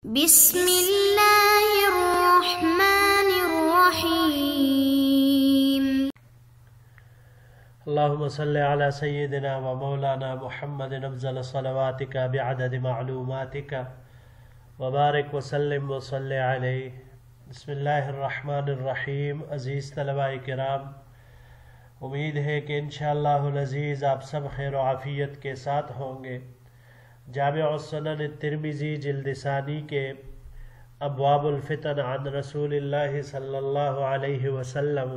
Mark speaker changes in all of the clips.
Speaker 1: بسم اللہ الرحمن الرحیم۔
Speaker 2: اللهم صل على سيدنا ومولانا محمد افضل صلواتك بعدد معلوماتك وبارك وسلم وصل عليه۔ بسم اللہ الرحمن الرحیم۔ عزیز طلباء کرام، امید ہے کہ انشاءاللہ العزیز آپ سب خیر و عافیت کے ساتھ ہوں گے۔ جامع السنن الترمذی جلد ثانی کے ابواب الفتن عن رسول اللہ صلی اللہ علیہ وسلم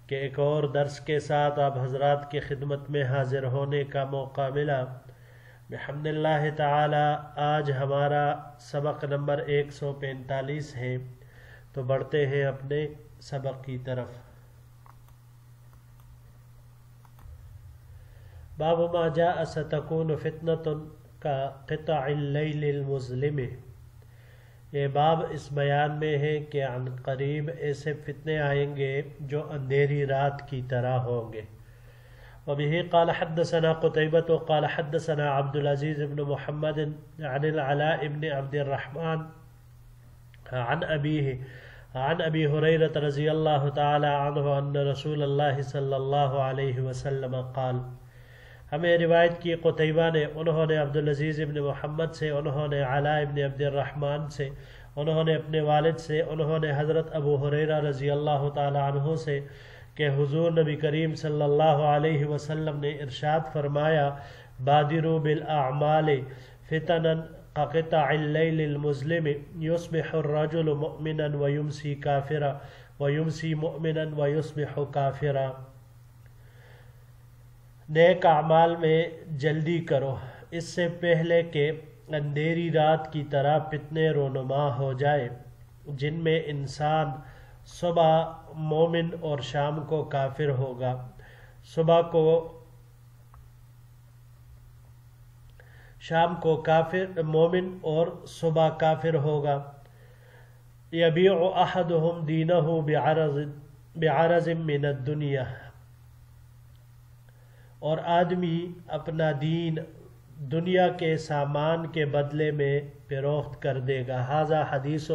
Speaker 2: کے ایک اور درس کے ساتھ آپ حضرات کی خدمت میں حاضر ہونے کا موقع ملا بحمد اللہ تعالی۔ آج ہمارا سبق نمبر 145 ہے، تو بڑھتے ہیں اپنے سبق کی طرف۔ باب ما جاء ستکون فتنة کا قطع اللیل المظلم۔ یہ باب اس بیان میں ہے کہ عن قریب ایسے فتنے آئیں گے جو اندھیری رات کی طرح ہوں گے۔ وبه قال حدثنا قتيبة قال حدثنا عبد العزيز بن محمد عن العلاء بن عبد الرحمن عن أبيه عن أبي هريرة رضي الله تعالى عنه أن رسول الله صلى الله عليه وسلم قال۔ ہمیں روایت کی قتیبہ نے، انہوں نے عبدالعزیز ابن محمد سے، انہوں نے علاء ابن عبد الرحمن سے، انہوں نے اپنے والد سے، انہوں نے حضرت ابو ہریرہ رضی اللہ تعالی عنہ سے کہ حضور نبی کریم صلی اللہ علیہ وسلم نے ارشاد فرمایا، بادروا بالاعمال فتنا كقطع الليل المظلم يصبح الرجل مؤمنا ويمسي كافرا ويمسي مؤمنا ويصبح كافرا۔ نیک اعمال میں جلدی کرو اس سے پہلے کہ اندھیری رات کی طرح فتنے رونما ہو جائے، جن میں انسان صبح مومن اور شام کو کافر ہوگا، شام کو کافر مومن اور صبح کافر ہوگا۔ یبیع احدہم دینہ بعرض من الدنیا، اور آدمی اپنا دین دنیا کے سامان کے بدلے میں فروخت کر دے گا۔ ھذا حدیث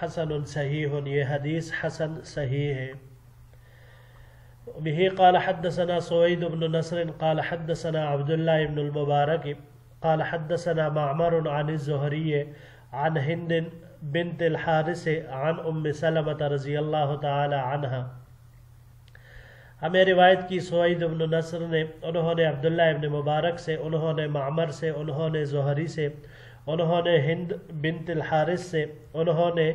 Speaker 2: حسن صحیح، یہ حدیث حسن صحیح ہے۔ بہ قال حدثنا سوید بن نصر قال حدثنا عبد الله بن المبارک قال حدثنا معمر عن الزہری عن ہند بنت الحارث عن ام سلمة رضی اللہ تعالی عنہا۔ ہمیں روایت کی سوید بن نصر نے، انہوں نے عبداللہ ابن مبارک سے، انہوں نے معمر سے، انہوں نے زہری سے، انہوں نے ہند بنت الحارث سے، انہوں نے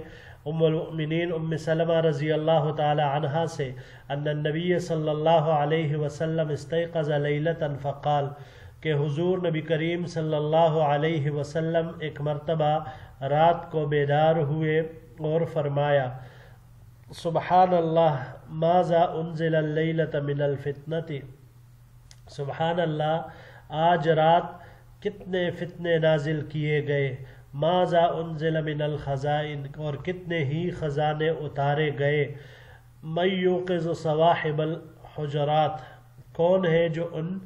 Speaker 2: ام المؤمنین ام سلمہ رضی اللہ تعالی عنہا سے ان النبی صلی اللہ علیہ وسلم استيقظ لیلتا فقال، کہ حضور نبی کریم صلی اللہ علیہ وسلم ایک مرتبہ رات کو بیدار ہوئے اور فرمایا، سبحان اللہ ماذا انزل اللیلۃ من الفتنۃ، سبحان اللہ آج رات کتنے فتنے نازل کیے گئے، ماذا انزل من الخزائن، اور کتنے ہی خزانے اتارے گئے، من یوقظ صواحب الحجرات، کون ہے جو ان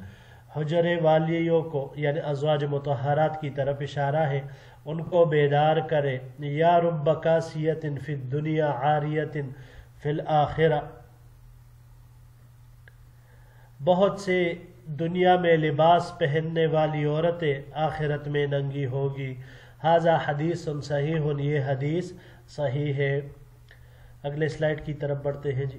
Speaker 2: حجرے والیوں کو، یعنی ازواج مطہرات کی طرف اشارہ ہے، ان کو بیدار کرے، یا رب کاسیۃ فی الدنیا عاریۃ فی الآخرہ، بہت سے دنیا میں لباس پہننے والی عورتیں آخرت میں ننگی ہوگی۔ ھذا حدیث صحیح، یہ حدیث صحیح ہے۔ اگلے سلائیڈ کی طرف بڑھتے ہیں جی۔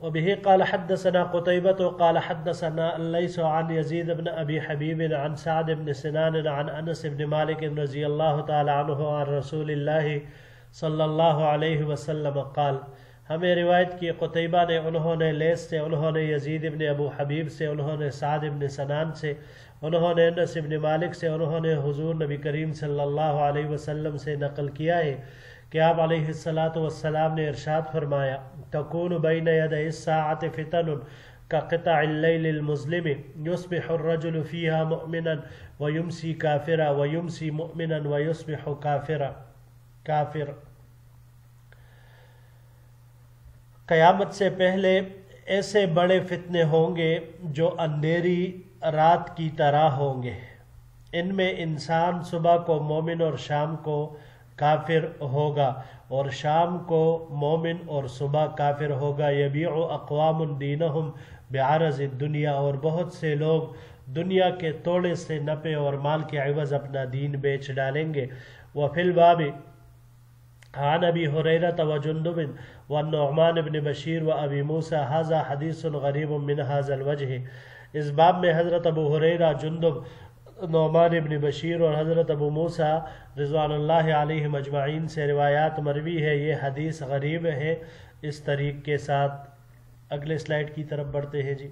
Speaker 2: وبه قال حدثنا قتيبة قال حدثنا الليث عن يزيد بن أبي حبيب عن سعد بن سنان عن أنس بن مالك رضي الله تعالى عنه عن رسول الله صلى الله عليه وسلم قال۔ ہمیں روایت کی قتیبہ نے، انہوں نے لیث سے، انہوں نے یزید بن ابو حبیب سے، انہوں نے سعد بن سنان سے، انہوں نے انس بن مالک سے، انہوں نے حضور نبی کریم صلی اللہ علیہ وسلم سے نقل کیا ہے کہ آپ علیہ السلام نے ارشاد فرمایا، تکون بین یدی الساعۃ فتن کقطع اللیل المظلم یصبح الرجل فیہا مؤمنا ویمسی کافرا ویمسی مؤمنا ویصبح کافر۔ قیامت سے پہلے ایسے بڑے فتنے ہوں گے جو اندھیری رات کی طرح ہوں گے، ان میں انسان صبح کو مومن اور شام کو کافر ہوگا، اور شام کو مومن اور صبح کافر ہوگا۔ یبیع اقوام دینہم بعرض الدنیا، اور بہت سے لوگ دنیا کے توڑے سے نفع اور مال کے عوض اپنا دین بیچ ڈالیں گے۔ وفی الباب عن ابی ہریرہ وجندب والنعمان بن بشیر وابی موسیٰ ھذا حدیث غریب من ھذا الوجہ۔ اس باب میں حضرت ابو ہریرہ، جندب، نعمان ابن بشیر اور حضرت ابو موسیٰ رضوان اللہ علیہم اجمعین سے روایات مروی ہے۔ یہ حدیث غریب ہے اس طریق کے ساتھ۔ اگلے سلائیڈ کی طرف بڑھتے ہیں جی۔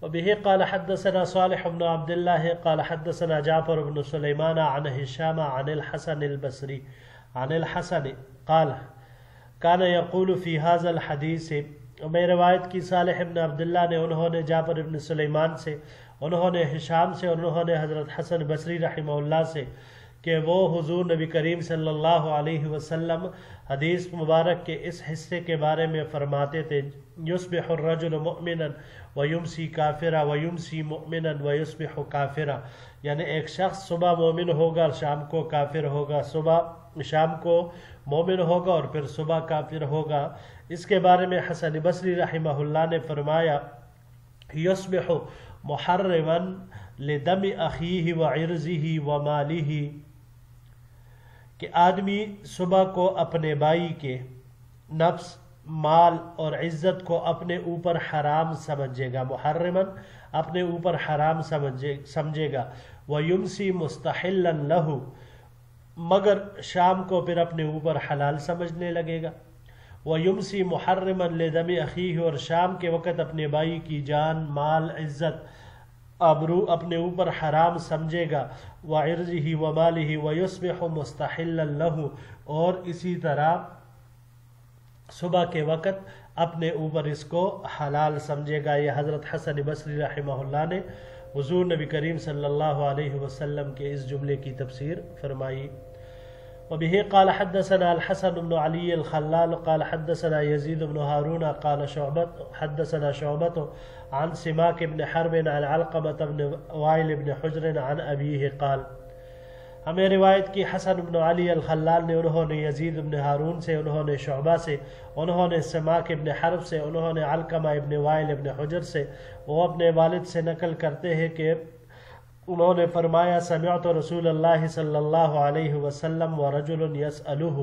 Speaker 2: وبه قال حدثنا صالح بن عبد الله قال حدثنا جعفر بن سليمان عن هشام عن الحسن البصري عن الحسن قال كان يقول في هذا الحديث۔ میں روایت کی صالح بن عبداللہ نے، انہوں نے جعفر بن سلیمان سے، انہوں نے ہشام سے، انہوں نے حضرت حسن بصری رحمہ اللہ سے کہ وہ حضور نبی کریم صلی اللہ علیہ وسلم حدیث مبارک کے اس حصے کے بارے میں فرماتے تھے، یصبح الرجل مؤمنا ویمسی کافرا ویمسی مؤمنا ویصبح کافرا، یعنی ایک شخص صبح مومن ہوگا، شام کو کافر ہوگا، شام کو مومن ہوگا اور پھر صبح کافر ہوگا۔ اس کے بارے میں حسن بصری رحمہ اللہ نے فرمایا، یصبح محرما لدم اخیہ وعرضہ ومالہ، کہ آدمی صبح کو اپنے بھائی کے نفس، مال اور عزت کو اپنے اوپر حرام سمجھے گا، محرما اپنے اوپر حرام سمجھے گا، ویمسی مستحلا لہ، مگر شام کو پھر اپنے اوپر حلال سمجھنے لگے گا، ویمسی محرما لدم اخیہ، اور شام کے وقت اپنے بھائی کی جان، مال، عزت، آبرو اپنے اوپر حرام سمجھے گا، وعرضہ ومالہ ویصبح مستحلا لہ، اور اسی طرح صبح کے وقت اپنے اوپر اس کو حلال سمجھے گا۔ یہ حضرت حسن بصری رحمہ اللہ نے حضور نبی کریم صلی اللہ علیہ وسلم کے اس جملے کی تفسیر فرمائی۔ وبه قال حدثنا الحسن بن علي الخلال قال حدثنا يزيد بن هارون قال حدثنا شعبة عن سماك بن حرب عن علقمة بن وائل بن حجر عن أبيه قال۔ ہمیں روایت کی حسن بن علی الخلال نے، انہوں نے یزید بن ہارون سے، انہوں نے شعبہ سے، انہوں نے سماک ابن حرب سے، انہوں نے علقمہ ابن وائل ابن حجر سے، وہ اپنے والد سے نقل کرتے ہیں کہ انہوں نے فرمایا، سمعت رسول اللہ صلی اللہ علیہ وسلم ورجل یسألہ،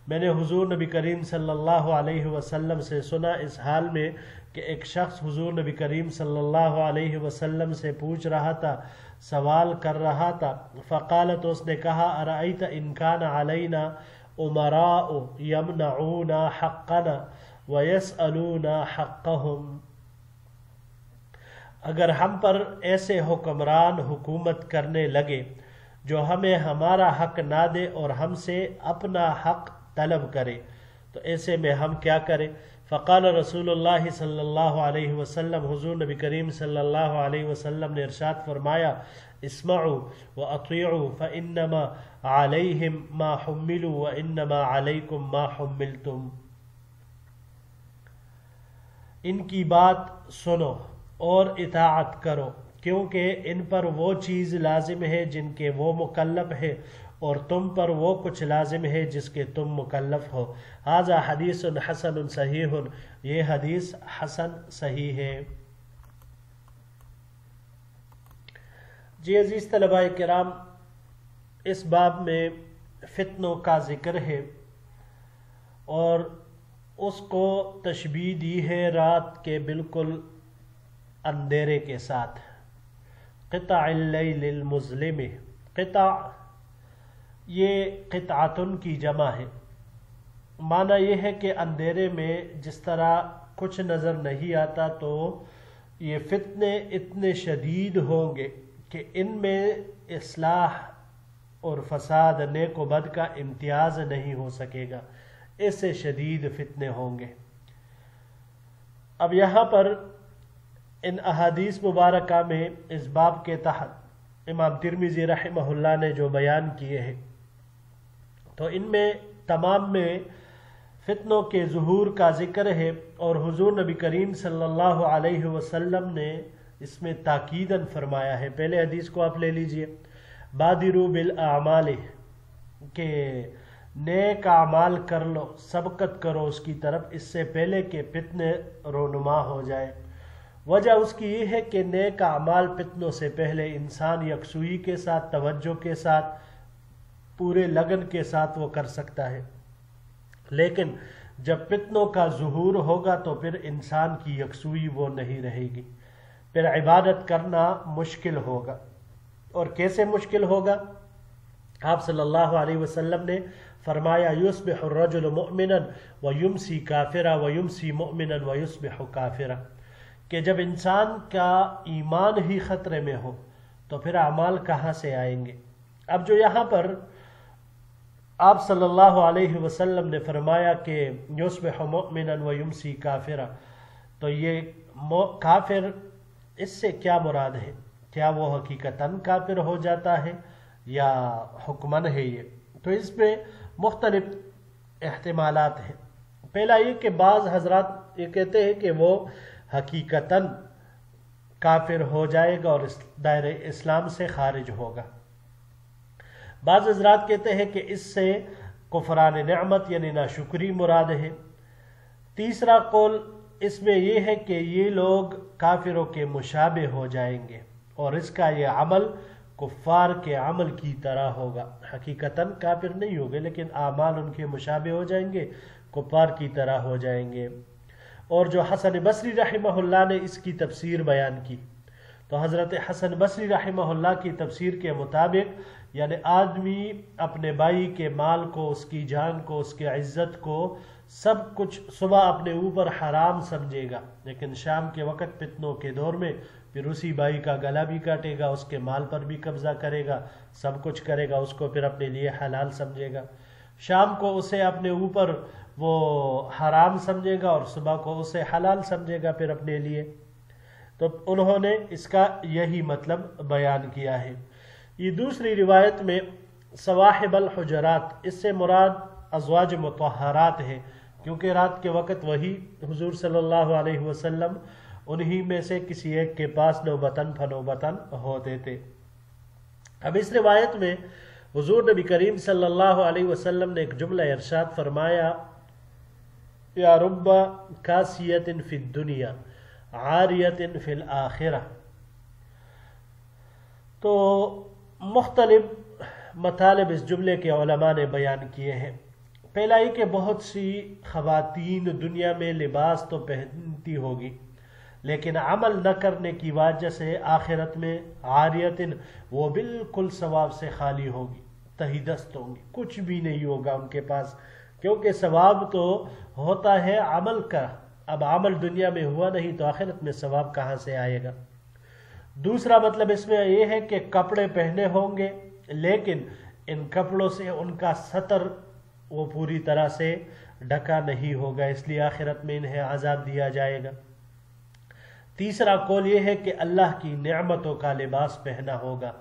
Speaker 2: میں نے حضور نبی کریم صلی اللہ علیہ وسلم سے سنا اس حال میں کہ ایک شخص حضور نبی کریم صلی اللہ علیہ وسلم سے پوچھ رہا تھا، سوال کر رہا تھا، فقالت، اس نے کہا، ارأیت ان کان علینا امراء یمنعون حقنا ویسألون حقهم، اگر ہم پر ایسے حکمران حکومت کرنے لگے جو ہمیں ہمارا حق نہ دے اور ہم سے اپنا حق طلب کرے تو ایسے میں ہم کیا کریں؟ فقال رسول اللہ صلی اللہ علیہ وسلم، حضور نبی کریم صلی اللہ علیہ وسلم نے ارشاد فرمایا، اسمعوا واطیعوا فانما علیہم ما حملوا وانما علیکم ما حملتم، ان کی بات سنو اور اطاعت کرو، کیونکہ ان پر وہ چیز لازم ہے جن کے وہ مکلف ہے، اور تم پر وہ کچھ لازم ہے جس کے تم مکلف ہو۔ ھذا حدیث حسن صحیح، یہ حدیث حسن صحیح ہے۔ جی عزیز طلباء کرام، اس باب میں فتنوں کا ذکر ہے اور اس کو تشبیہ دی ہے رات کے بالکل اندھیرے کے ساتھ، قطع اللیل المظلم، قطع یہ قطعتن کی جمع ہے، معنی یہ ہے کہ اندھیرے میں جس طرح کچھ نظر نہیں آتا تو یہ فتنے اتنے شدید ہوں گے کہ ان میں اصلاح اور فساد، نیک و بد کا امتیاز نہیں ہو سکے گا، ایسے شدید فتنے ہوں گے۔ اب یہاں پر ان احادیث مبارکہ میں اس باب کے تحت امام ترمذی رحمہ اللہ نے جو بیان کیے ہیں تو ان میں تمام میں فتنوں کے ظہور کا ذکر ہے، اور حضور نبی کریم صلی اللہ علیہ وسلم نے اس میں تاکیداً فرمایا ہے۔ پہلے حدیث کو آپ لے لیجئے، بادروا بالاعمال، کہ نیک اعمال کر لو، سبقت کرو اس کی طرف، اس سے پہلے کہ فتنے رونما ہو جائے۔ وجہ اس کی یہ ہے کہ نیک اعمال فتنوں سے پہلے انسان یکسوئی کے ساتھ، توجہ کے ساتھ، پورے لگن کے ساتھ وہ کر سکتا ہے، لیکن جب فتنوں کا ظہور ہوگا تو پھر انسان کی یکسوئی وہ نہیں رہے گی، پھر عبادت کرنا مشکل ہوگا۔ اور کیسے مشکل ہوگا؟ آپ صلی اللہ علیہ وسلم نے فرمایا یصبح الرجل مؤمنا ویمسی کافرا ویمسی مؤمنا ویصبح کافرا، کہ جب انسان کا ایمان ہی خطرے میں ہو تو پھر اعمال کہاں سے آئیں گے؟ اب جو یہاں پر آپ صلی اللہ علیہ وسلم نے فرمایا کہ یصبح مؤمنا ویمسی کافرا، تو یہ کافر، اس سے کیا مراد ہے؟ کیا وہ حقیقتاً کافر ہو جاتا ہے یا حکمن ہے؟ یہ تو اس میں مختلف احتمالات ہیں۔ پہلا یہ کہ بعض حضرات یہ کہتے ہیں کہ وہ حقیقتاً کافر ہو جائے گا اور دائرہ اسلام سے خارج ہوگا۔ بعض حضرات کہتے ہیں کہ اس سے کفران نعمت یعنی ناشکری مراد ہے۔ تیسرا قول اس میں یہ ہے کہ یہ لوگ کافروں کے مشابہ ہو جائیں گے اور اس کا یہ عمل کفار کے عمل کی طرح ہوگا، حقیقتاً کافر نہیں ہوگے لیکن اعمال ان کے مشابہ ہو جائیں گے، کفار کی طرح ہو جائیں گے۔ اور جو حسن بصری رحمہ اللہ نے اس کی تفسیر بیان کی، تو حضرت حسن بصری رحمہ اللہ کی تفسیر کے مطابق یعنی آدمی اپنے بھائی کے مال کو، اس کی جان کو، اس کی عزت کو، سب کچھ صبح اپنے اوپر حرام سمجھے گا، لیکن شام کے وقت فتنوں کے دور میں پھر اسی بھائی کا گلا بھی کاٹے گا، اس کے مال پر بھی قبضہ کرے گا، سب کچھ کرے گا، اس کو پھر اپنے لیے حلال سمجھے گا۔ شام کو اسے اپنے اوپر وہ حرام سمجھے گا اور صبح کو اسے حلال سمجھے گا پھر اپنے لیے۔ تو انہوں نے اس کا یہی مطلب بیان کیا ہے۔ یہ دوسری روایت میں صواحب الحجرات، اس سے مراد ازواج مطہرات ہے، کیونکہ رات کے وقت وہی حضور صلی اللہ علیہ وسلم انہی میں سے کسی ایک کے پاس نوبتاً فنوبتاً ہوتے تھے۔ اب اس روایت میں حضور نبی کریم صلی اللہ علیہ وسلم نے ایک جملہ ارشاد فرمایا، یا رب کاسیت فی الدنیا عاریت فی الآخرہ۔ تو مختلف مطالب اس جملے کے علماء نے بیان کیے ہیں۔ پہلا یہ کہ بہت سی خواتین دنیا میں لباس تو پہنتی ہوگی لیکن عمل نہ کرنے کی وجہ سے آخرت میں عاریتن، وہ بالکل ثواب سے خالی ہوگی، تہی دست ہوں گی، کچھ بھی نہیں ہوگا ان کے پاس، کیونکہ ثواب تو ہوتا ہے عمل کا، اب عمل دنیا میں ہوا نہیں تو آخرت میں ثواب کہاں سے آئے گا۔ دوسرا مطلب اس میں یہ ہے کہ کپڑے پہنے ہوں گے لیکن ان کپڑوں سے ان کا ستر وہ پوری طرح سے ڈھکا نہیں ہوگا، اس لیے آخرت میں انہیں عذاب دیا جائے گا۔ تیسرا قول یہ ہے کہ اللہ کی نعمتوں کا لباس پہنا ہوگا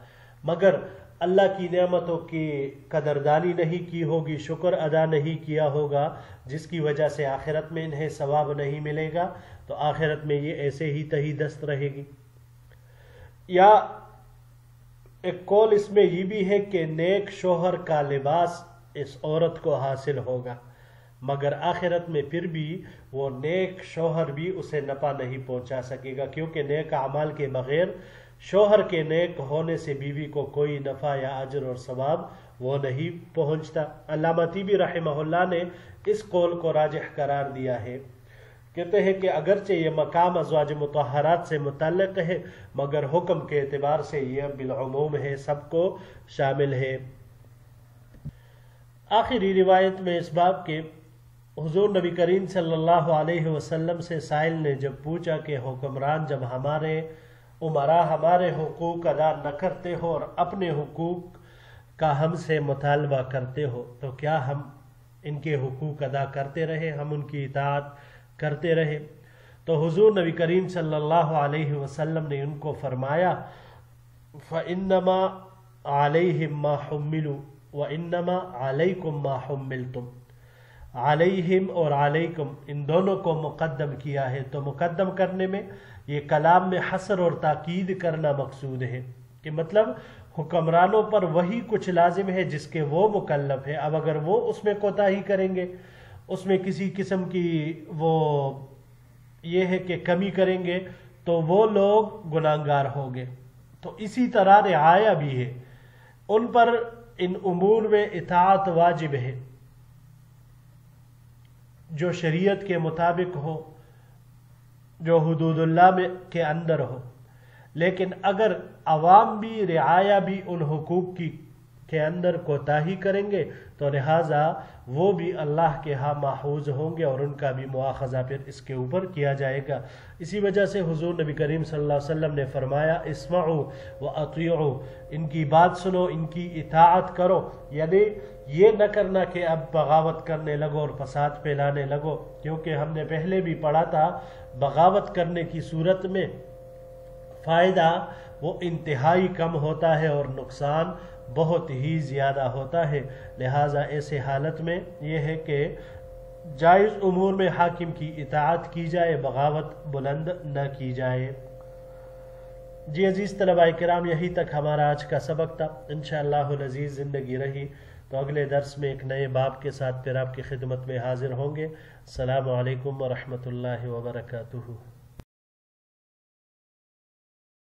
Speaker 2: مگر اللہ کی نعمتوں کی قدردانی نہیں کی ہوگی، شکر ادا نہیں کیا ہوگا، جس کی وجہ سے آخرت میں انہیں ثواب نہیں ملے گا، تو آخرت میں یہ ایسے ہی تہی دست رہے گی۔ یا ایک قول اس میں یہ بھی ہے کہ نیک شوہر کا لباس اس عورت کو حاصل ہوگا مگر آخرت میں پھر بھی وہ نیک شوہر بھی اسے نفع نہیں پہنچا سکے گا، کیونکہ نیک اعمال کے بغیر شوہر کے نیک ہونے سے بیوی کو کوئی نفع یا اجر اور ثواب وہ نہیں پہنچتا۔ علامہ طیبی رحمہ اللہ نے اس قول کو راجح قرار دیا ہے، کہتے ہیں کہ اگرچہ یہ مقام ازواج مطہرات سے متعلق ہے مگر حکم کے اعتبار سے یہ بالعموم ہے، سب کو شامل ہے۔ آخری روایت میں اس باب کے حضور نبی کریم صلی اللہ علیہ وسلم سے سائل نے جب پوچھا کہ حکمران جب ہمارے عمراء ہمارے حقوق ادا نہ کرتے ہو اور اپنے حقوق کا ہم سے مطالبہ کرتے ہو تو کیا ہم ان کے حقوق ادا کرتے رہے، ہم ان کی اطاعت کرتے رہے؟ تو حضور نبی کریم صلی اللہ علیہ وسلم نے ان کو فرمایا فَإِنَّمَا عَلَيْهِمْ مَا حُمِّلُوا وَإِنَّمَا عَلَيْكُمْ مَا حُمِّلْتُمْ، علیہم اور علیکم ان دونوں کو مقدم کیا ہے، تو مقدم کرنے میں یہ کلام میں حصر اور تاکید کرنا مقصود ہے کہ مطلب حکمرانوں پر وہی کچھ لازم ہے جس کے وہ مکلف ہے. اب اگر وہ اس میں کوتاہی کریں گے، اس میں کسی قسم کی وہ یہ ہے کہ کمی کریں گے تو وہ لوگ گناہگار ہوں گے. تو اسی طرح رعایا بھی ہے، ان پر ان امور میں اطاعت واجب ہے جو شریعت کے مطابق ہو، جو حدود اللہ میں کے اندر ہو. لیکن اگر عوام بھی رعایا بھی ان حقوق کے اندر کوتاہی کریں گے تو لہٰذا وہ بھی اللہ کے ہاں محفوظ ہوں گے اور ان کا بھی مواخذہ پھر اس کے اوپر کیا جائے گا. اسی وجہ سے حضور نبی کریم صلی اللہ علیہ وسلم نے فرمایا اسمعوا واطیعوا، ان کی بات سنو، ان کی اطاعت کرو. یعنی یہ نہ کرنا کہ اب بغاوت کرنے لگو اور فساد پھیلانے لگو، کیونکہ ہم نے پہلے بھی پڑھا تھا بغاوت کرنے کی صورت میں فائدہ وہ انتہائی کم ہوتا ہے اور نقصان بہت ہی زیادہ ہوتا ہے. لہٰذا ایسے حالت میں یہ ہے کہ جائز امور میں حاکم کی اطاعت کی جائے، بغاوت بلند نہ کی جائے. جی عزیز طلباء کرام، یہی تک ہمارا آج کا سبق تھا. انشاءاللہ العزیز زندگی رہی تو اگلے درس میں ایک نئے باب کے ساتھ پھر آپ کی خدمت میں حاضر ہوں گے. السلام علیکم ورحمۃ اللہ وبرکاتہ.